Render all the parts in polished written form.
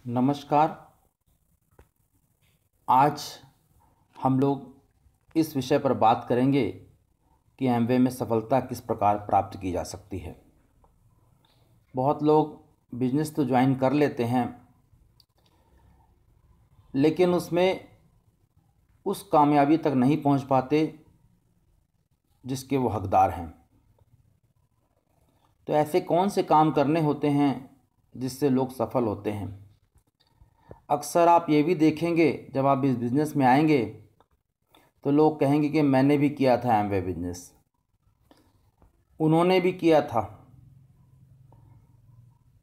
नमस्कार। आज हम लोग इस विषय पर बात करेंगे कि एमवे में सफलता किस प्रकार प्राप्त की जा सकती है। बहुत लोग बिजनेस तो ज्वाइन कर लेते हैं, लेकिन उसमें उस कामयाबी तक नहीं पहुंच पाते जिसके वो हकदार हैं। तो ऐसे कौन से काम करने होते हैं जिससे लोग सफल होते हैं। अक्सर आप ये भी देखेंगे, जब आप इस बिज़नेस में आएंगे तो लोग कहेंगे कि मैंने भी किया था एमवे बिजनेस, उन्होंने भी किया था,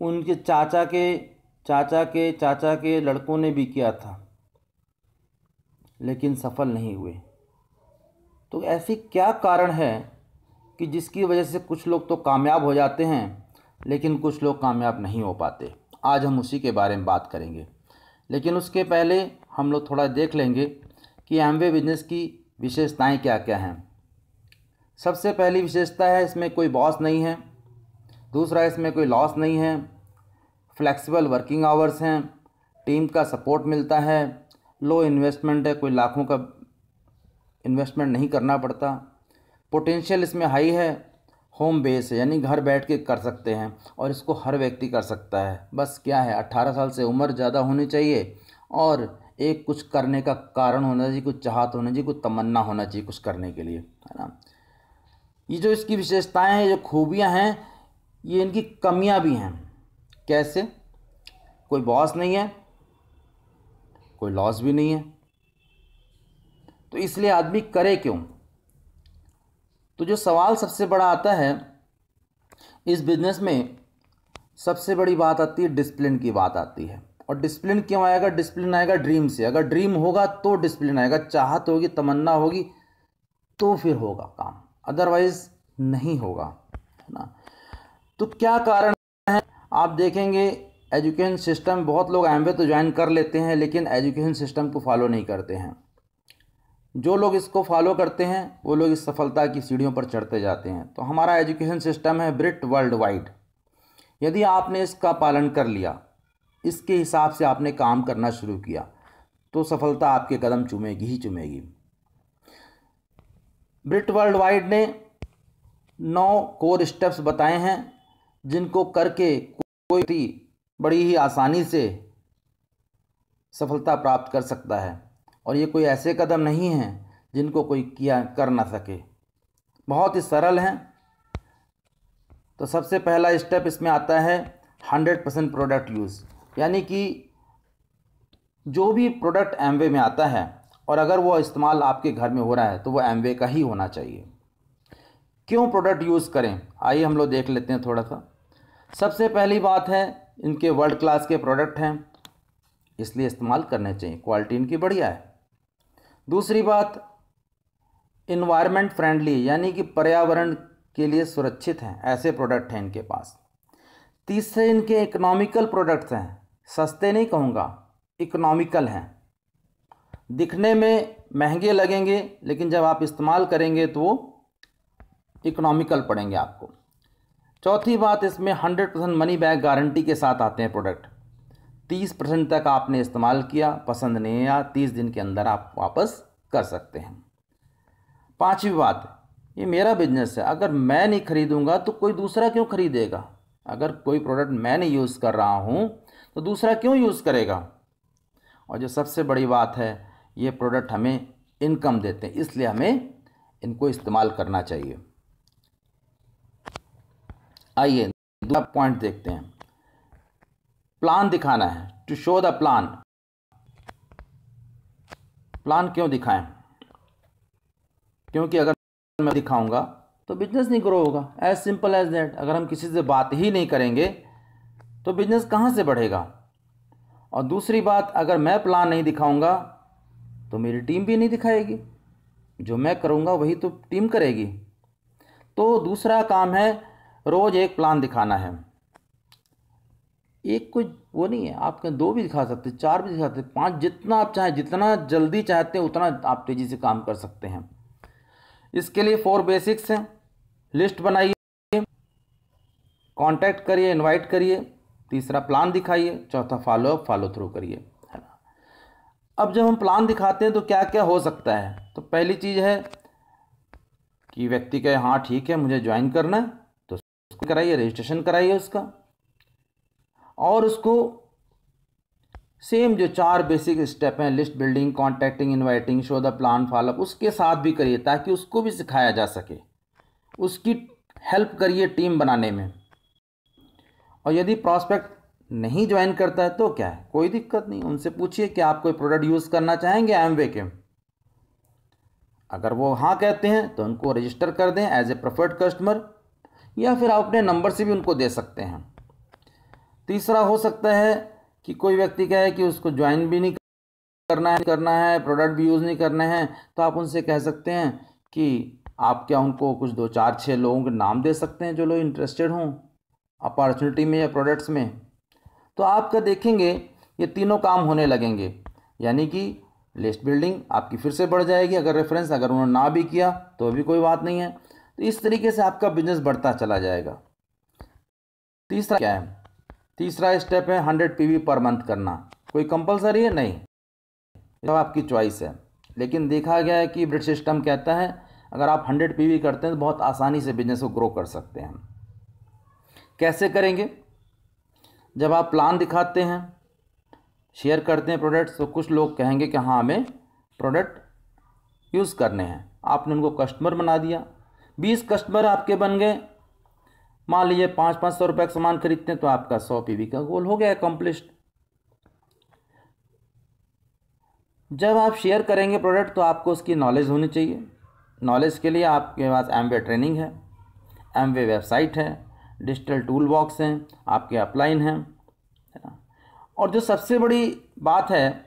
उनके चाचा के लड़कों ने भी किया था, लेकिन सफल नहीं हुए। तो ऐसी क्या कारण है कि जिसकी वजह से कुछ लोग तो कामयाब हो जाते हैं लेकिन कुछ लोग कामयाब नहीं हो पाते। आज हम उसी के बारे में बात करेंगे, लेकिन उसके पहले हम लोग थोड़ा देख लेंगे कि एमवे बिजनेस की विशेषताएं क्या क्या हैं। सबसे पहली विशेषता है, इसमें कोई बॉस नहीं है। दूसरा, इसमें कोई लॉस नहीं है। फ्लेक्सिबल वर्किंग आवर्स हैं। टीम का सपोर्ट मिलता है। लो इन्वेस्टमेंट है, कोई लाखों का इन्वेस्टमेंट नहीं करना पड़ता। पोटेंशियल इसमें हाई है। होम बेस है, यानी घर बैठ के कर सकते हैं और इसको हर व्यक्ति कर सकता है। बस क्या है, 18 साल से उम्र ज़्यादा होनी चाहिए और एक कुछ करने का कारण होना चाहिए, कुछ चाहत होना चाहिए, कुछ तमन्ना होना चाहिए कुछ करने के लिए, है ना। ये जो इसकी विशेषताएं हैं, जो खूबियां हैं, ये इनकी कमियां भी हैं। कैसे? कोई बॉस नहीं है, कोई लॉस भी नहीं है, तो इसलिए आदमी करे क्यों? तो जो सवाल सबसे बड़ा आता है इस बिज़नेस में, सबसे बड़ी बात आती है डिसिप्लिन की बात आती है। और डिसिप्लिन क्यों आएगा? डिसिप्लिन आएगा ड्रीम से। अगर ड्रीम होगा तो डिसिप्लिन आएगा, चाहत होगी, तमन्ना होगी तो फिर होगा काम, अदरवाइज नहीं होगा, है ना। तो क्या कारण है? आप देखेंगे एजुकेशन सिस्टम, बहुत लोग एमवे तो ज्वाइन कर लेते हैं लेकिन एजुकेशन सिस्टम को फॉलो नहीं करते हैं। जो लोग इसको फॉलो करते हैं वो लोग इस सफलता की सीढ़ियों पर चढ़ते जाते हैं। तो हमारा एजुकेशन सिस्टम है ब्रिट वर्ल्ड वाइड। यदि आपने इसका पालन कर लिया, इसके हिसाब से आपने काम करना शुरू किया, तो सफलता आपके कदम चूमेगी ही चूमेगी। ब्रिट वर्ल्ड वाइड ने 9 कोर स्टेप्स बताए हैं जिनको करके कोई बड़ी ही आसानी से सफलता प्राप्त कर सकता है। और ये कोई ऐसे कदम नहीं हैं जिनको कोई कर ना सके, बहुत ही सरल हैं। तो सबसे पहला स्टेप इसमें आता है 100% प्रोडक्ट यूज़, यानी कि जो भी प्रोडक्ट एमवे में आता है और अगर वो इस्तेमाल आपके घर में हो रहा है तो वो एमवे का ही होना चाहिए। क्यों प्रोडक्ट यूज़ करें, आइए हम लोग देख लेते हैं थोड़ा सा। सबसे पहली बात है, इनके वर्ल्ड क्लास के प्रोडक्ट हैं, इसलिए इस्तेमाल करने चाहिए, क्वालिटी इनकी बढ़िया है। दूसरी बात, इन्वायरमेंट फ्रेंडली, यानी कि पर्यावरण के लिए सुरक्षित हैं, ऐसे प्रोडक्ट हैं इनके पास। तीसरे, इनके इकोनॉमिकल प्रोडक्ट्स हैं, सस्ते नहीं कहूँगा, इकोनॉमिकल हैं। दिखने में महंगे लगेंगे लेकिन जब आप इस्तेमाल करेंगे तो वो इकोनॉमिकल पड़ेंगे आपको। चौथी बात, इसमें 100% मनी बैक गारंटी के साथ आते हैं प्रोडक्ट। 30% तक आपने इस्तेमाल किया, पसंद नहीं आया, 30 दिन के अंदर आप वापस कर सकते हैं। पांचवी बात, ये मेरा बिजनेस है, अगर मैं नहीं खरीदूंगा तो कोई दूसरा क्यों खरीदेगा। अगर कोई प्रोडक्ट मैं नहीं यूज़ कर रहा हूँ तो दूसरा क्यों यूज़ करेगा। और जो सबसे बड़ी बात है, ये प्रोडक्ट हमें इनकम देते हैं, इसलिए हमें इनको इस्तेमाल करना चाहिए। आइए दूसरा पॉइंट देखते हैं, प्लान दिखाना है, to show the plan. Plan क्यों दिखाएं? क्योंकि अगर मैं दिखाऊंगा तो बिजनेस नहीं ग्रो होगा, एज सिंपल एज दैट। अगर हम किसी से बात ही नहीं करेंगे तो बिजनेस कहाँ से बढ़ेगा। और दूसरी बात, अगर मैं प्लान नहीं दिखाऊंगा तो मेरी टीम भी नहीं दिखाएगी, जो मैं करूंगा वही तो टीम करेगी। तो दूसरा काम है, रोज एक प्लान दिखाना है। एक कोई वो नहीं है, आप 2 भी दिखा सकते, 4 भी दिखा सकते, 5, जितना आप चाहें, जितना जल्दी चाहते हैं उतना आप तेज़ी से काम कर सकते हैं। इसके लिए 4 बेसिक्स हैं। लिस्ट बनाइए, कांटेक्ट करिए, इनवाइट करिए, तीसरा प्लान दिखाइए, चौथा फॉलो अप फॉलो थ्रू करिए, है ना। अब जब हम प्लान दिखाते हैं तो क्या क्या हो सकता है, तो पहली चीज़ है कि व्यक्ति कहे हाँ ठीक है मुझे ज्वाइन करना है, तो उसको कराइए, रजिस्ट्रेशन कराइए उसका, और उसको सेम जो 4 बेसिक स्टेप हैं, list building, contacting, inviting, show the plan, follow up, उसके साथ भी करिए ताकि उसको भी सिखाया जा सके, उसकी हेल्प करिए टीम बनाने में। और यदि प्रॉस्पेक्ट नहीं ज्वाइन करता है तो क्या है, कोई दिक्कत नहीं, उनसे पूछिए कि आप कोई प्रोडक्ट यूज़ करना चाहेंगे एमवे के। अगर वो हाँ कहते हैं तो उनको रजिस्टर कर दें एज ए प्रेफर्ड कस्टमर, या फिर आप अपने नंबर से भी उनको दे सकते हैं। तीसरा हो सकता है कि कोई व्यक्ति कहे कि उसको ज्वाइन भी नहीं करना है, प्रोडक्ट भी यूज़ नहीं करना है, तो आप उनसे कह सकते हैं कि आप क्या उनको कुछ 2 4 6 लोगों के नाम दे सकते हैं जो लोग इंटरेस्टेड हों अपॉर्चुनिटी में या प्रोडक्ट्स में। तो आपका देखेंगे ये तीनों काम होने लगेंगे, यानी कि लिस्ट बिल्डिंग आपकी फिर से बढ़ जाएगी, अगर रेफरेंस अगर उन्होंने ना भी किया तो भी कोई बात नहीं है। तो इस तरीके से आपका बिजनेस बढ़ता चला जाएगा। तीसरा क्या है, तीसरा स्टेप है 100 पीवी पर मंथ करना। कोई कंपलसरी है नहीं, तो आपकी चॉइस है, लेकिन देखा गया है कि ब्रिट सिस्टम कहता है अगर आप 100 पीवी करते हैं तो बहुत आसानी से बिजनेस को ग्रो कर सकते हैं। कैसे करेंगे, जब आप प्लान दिखाते हैं, शेयर करते हैं प्रोडक्ट्स, तो कुछ लोग कहेंगे कि हाँ हमें प्रोडक्ट यूज़ करने हैं, आपने उनको कस्टमर बना दिया, 20 कस्टमर आपके बन गए, मान लीजिए 500 रुपये का सामान खरीदते हैं, तो आपका 100 पीवी का गोल हो गया अकम्प्लिश्ड। जब आप शेयर करेंगे प्रोडक्ट तो आपको उसकी नॉलेज होनी चाहिए। नॉलेज के लिए आपके पास एमवे ट्रेनिंग है, एमवे वेबसाइट है, डिजिटल टूल बॉक्स हैं, आपके अपलाइन हैं, है ना। और जो सबसे बड़ी बात है,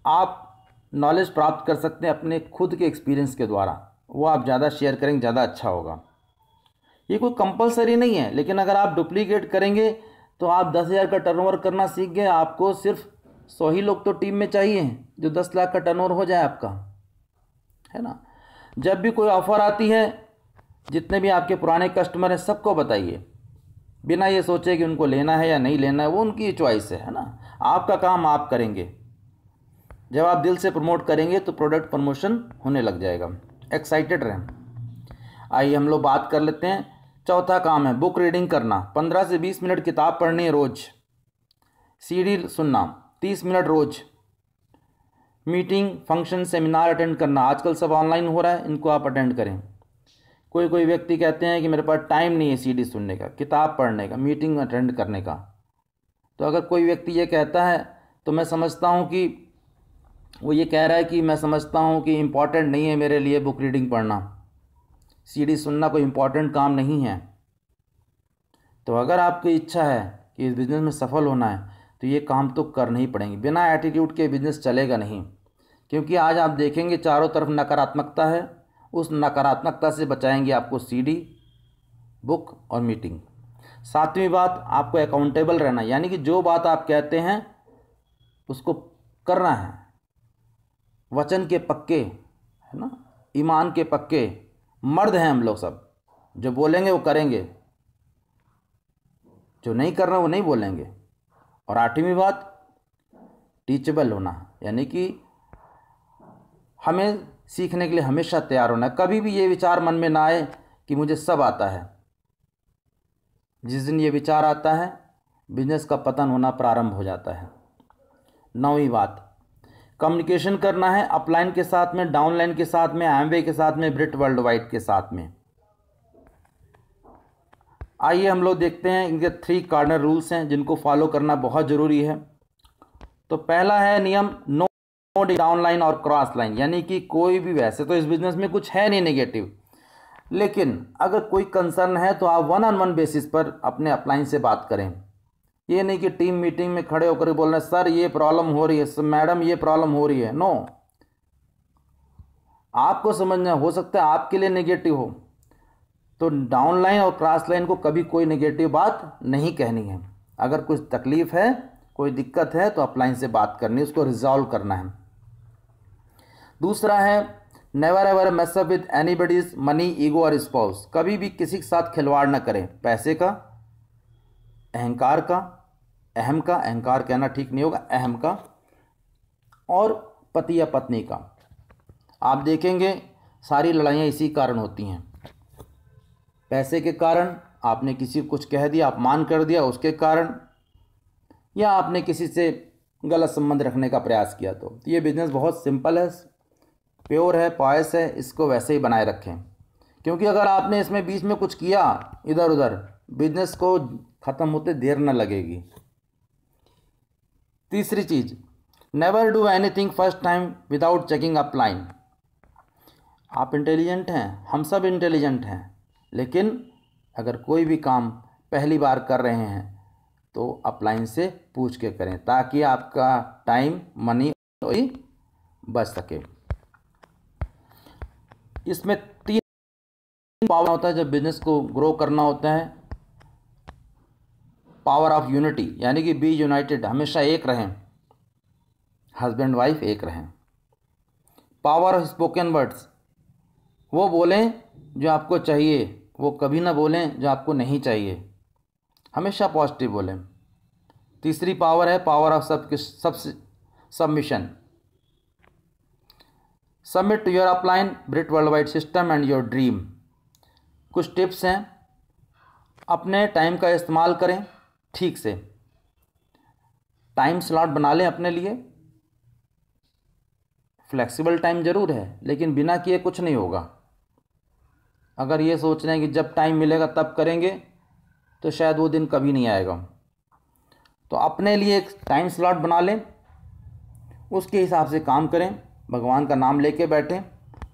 आप नॉलेज प्राप्त कर सकते हैं अपने खुद के एक्सपीरियंस के द्वारा, वो आप ज़्यादा शेयर करेंगे ज़्यादा अच्छा होगा। ये कोई कंपलसरी नहीं है, लेकिन अगर आप डुप्लीकेट करेंगे तो आप 10,000 का टर्नओवर करना सीख गए, आपको सिर्फ 100 ही लोग तो टीम में चाहिए जो 10 लाख का टर्नओवर हो जाए आपका, है ना। जब भी कोई ऑफ़र आती है, जितने भी आपके पुराने कस्टमर हैं सबको बताइए, बिना ये सोचे कि उनको लेना है या नहीं लेना है, वो उनकी चॉइस है ना। आपका काम आप करेंगे, जब आप दिल से प्रमोट करेंगे तो प्रोडक्ट प्रमोशन होने लग जाएगा। एक्साइटेड रहें। आइए हम लोग बात कर लेते हैं। चौथा काम है बुक रीडिंग करना, 15 से 20 मिनट किताब पढ़नी है रोज़, सीडी सुनना 30 मिनट रोज़, मीटिंग, फंक्शन, सेमिनार अटेंड करना, आजकल सब ऑनलाइन हो रहा है, इनको आप अटेंड करें। कोई व्यक्ति कहते हैं कि मेरे पास टाइम नहीं है सीडी सुनने का, किताब पढ़ने का, मीटिंग अटेंड करने का। तो अगर कोई व्यक्ति ये कहता है तो मैं समझता हूँ कि वो ये कह रहा है कि मैं समझता हूँ कि इम्पॉर्टेंट नहीं है मेरे लिए बुक रीडिंग पढ़ना, सीडी सुनना कोई इम्पॉर्टेंट काम नहीं है। तो अगर आपकी इच्छा है कि इस बिज़नेस में सफल होना है तो ये काम तो करने ही पड़ेंगे, बिना एटीट्यूड के बिज़नेस चलेगा नहीं। क्योंकि आज आप देखेंगे चारों तरफ नकारात्मकता है, उस नकारात्मकता से बचाएंगे आपको सीडी, बुक और मीटिंग। सातवीं बात, आपको अकाउंटेबल रहना, यानी कि जो बात आप कहते हैं उसको करना है। वचन के पक्के, है ना, ईमान के पक्के मर्द हैं हम लोग सब, जो बोलेंगे वो करेंगे, जो नहीं करना वो नहीं बोलेंगे। और आठवीं बात, टीचेबल होना, यानी कि हमें सीखने के लिए हमेशा तैयार होना है। कभी भी ये विचार मन में ना आए कि मुझे सब आता है। जिस दिन ये विचार आता है बिजनेस का पतन होना प्रारंभ हो जाता है। 9वीं बात, कम्युनिकेशन करना है अपलाइन के साथ में, डाउनलाइन के साथ में, एमवे के साथ में, ब्रिट वर्ल्ड वाइड के साथ में। आइए हम लोग देखते हैं, इनके 3 कार्डिनल रूल्स हैं जिनको फॉलो करना बहुत ज़रूरी है। तो पहला है नियम नो डाउनलाइन और क्रॉस लाइन, यानी कि कोई भी, वैसे तो इस बिज़नेस में कुछ है नहीं नेगेटिव, लेकिन अगर कोई कंसर्न है तो आप 1-on-1 बेसिस पर अपने अपलाइन से बात करें। ये नहीं कि टीम मीटिंग में खड़े होकर बोल रहे हैं सर ये प्रॉब्लम हो रही है, मैडम ये प्रॉब्लम हो रही है। नो, आपको समझना, हो सकता है आपके लिए नेगेटिव हो, तो डाउनलाइन और क्रॉस लाइन को कभी कोई नेगेटिव बात नहीं कहनी है। अगर कुछ तकलीफ है, कोई दिक्कत है तो अपलाइन से बात करनी है, उसको रिजॉल्व करना है। दूसरा है never ever mess up with anybody's money, ego और स्पाउस, कभी भी किसी के साथ खिलवाड़ न करें, पैसे का, अहंकार का अहम का, अहंकार कहना ठीक नहीं होगा, अहम का, और पति या पत्नी का। आप देखेंगे सारी लड़ाइयाँ इसी कारण होती हैं, पैसे के कारण, आपने किसी को कुछ कह दिया, अपमान कर दिया उसके कारण, या आपने किसी से गलत संबंध रखने का प्रयास किया। तो ये बिज़नेस बहुत सिंपल है, प्योर है, पॉइस है, इसको वैसे ही बनाए रखें, क्योंकि अगर आपने इसमें बीच में कुछ किया इधर उधर, बिजनेस को ख़त्म होते देर न लगेगी। तीसरी चीज़, never do anything first time without checking upline. आप इंटेलिजेंट हैं, हम सब इंटेलिजेंट हैं, लेकिन अगर कोई भी काम पहली बार कर रहे हैं तो अपलाइन से पूछ के करें, ताकि आपका टाइम, मनी बच सके। इसमें 3 पावर होता है जब बिजनेस को ग्रो करना होता है। पावर ऑफ यूनिटी, यानी कि बी यूनाइटेड, हमेशा एक रहें, हस्बैंड वाइफ एक रहें। पावर ऑफ स्पोकन वर्ड्स, वो बोलें जो आपको चाहिए, वो कभी ना बोलें जो आपको नहीं चाहिए, हमेशा पॉजिटिव बोलें। तीसरी पावर है power of submission. Submit to your upline, Britt world wide system and your dream. कुछ टिप्स हैं, अपने टाइम का इस्तेमाल करें ठीक से, टाइम स्लॉट बना लें अपने लिए। फ्लेक्सिबल टाइम ज़रूर है, लेकिन बिना किए कुछ नहीं होगा। अगर ये सोच रहे हैं कि जब टाइम मिलेगा तब करेंगे, तो शायद वो दिन कभी नहीं आएगा। तो अपने लिए एक टाइम स्लॉट बना लें, उसके हिसाब से काम करें, भगवान का नाम लेके बैठें,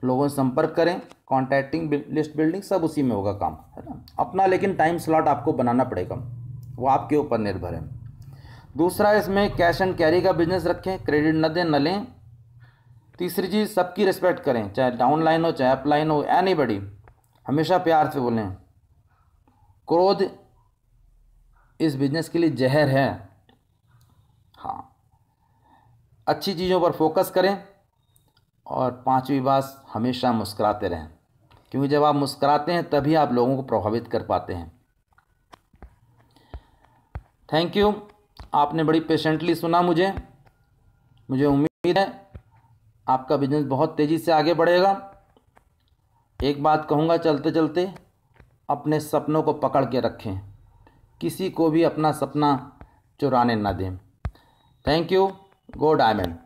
लोगों से संपर्क करें, कॉन्टैक्टिंग, लिस्ट बिल्डिंग, सब उसी में होगा काम, है ना। अपना लेकिन टाइम स्लॉट आपको बनाना पड़ेगा, वो आपके ऊपर निर्भर है। दूसरा, इसमें कैश एंड कैरी का बिजनेस रखें, क्रेडिट न दें न लें। तीसरी चीज़, सबकी रिस्पेक्ट करें, चाहे डाउनलाइन हो चाहे अपलाइन हो, एनीबडी, हमेशा प्यार से बोलें। क्रोध इस बिजनेस के लिए जहर है। हाँ, अच्छी चीज़ों पर फोकस करें, और 5वीं बात, हमेशा मुस्कुराते रहें, क्योंकि जब आप मुस्कुराते हैं तभी आप लोगों को प्रभावित कर पाते हैं। थैंक यू, आपने बड़ी पेशेंटली सुना मुझे उम्मीद है आपका बिजनेस बहुत तेज़ी से आगे बढ़ेगा। एक बात कहूँगा चलते चलते, अपने सपनों को पकड़ के रखें, किसी को भी अपना सपना चुराने ना दें। Thank you, go diamond.